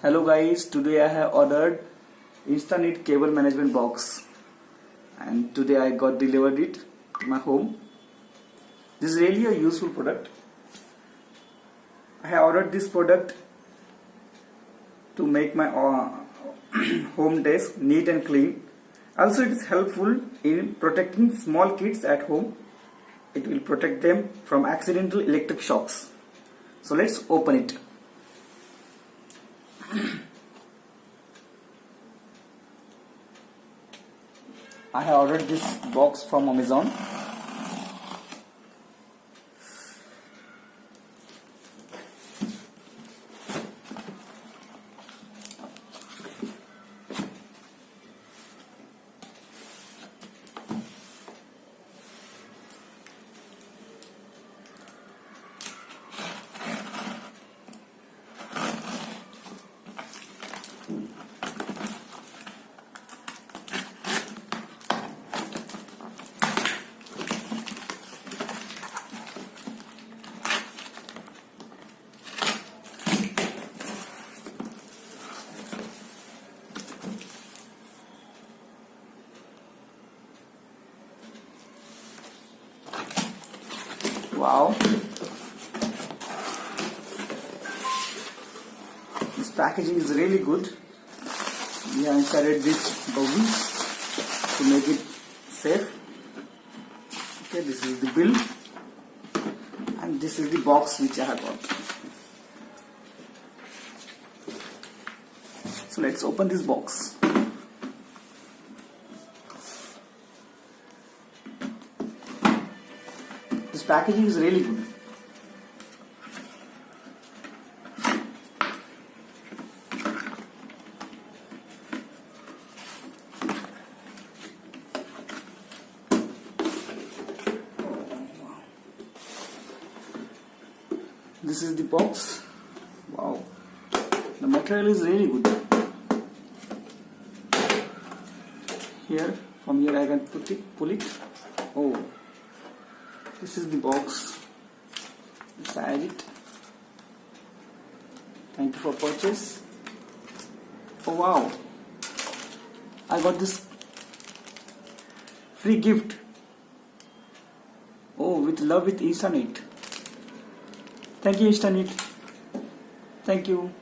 Hello guys, today I have ordered InstaNeat cable management box and today I got delivered it to my home. This is really a useful product. I have ordered this product to make my home desk neat and clean. Also it is helpful in protecting small kids at home. It will protect them from accidental electric shocks. So let's open it. I have ordered this box from Amazon. Wow, this packaging is really good. We have inserted this bubbles to make it safe. Okay, this is the bill and this is the box which I have got. So let's open this box. This packaging is really good. This is the box. Wow, the material is really good. Here, from here I can pull it. Oh. This is the box inside it. Thank you for purchase. Oh wow, I got this free gift. Oh, with love with InstaNeat. Thank you InstaNeat. Thank you.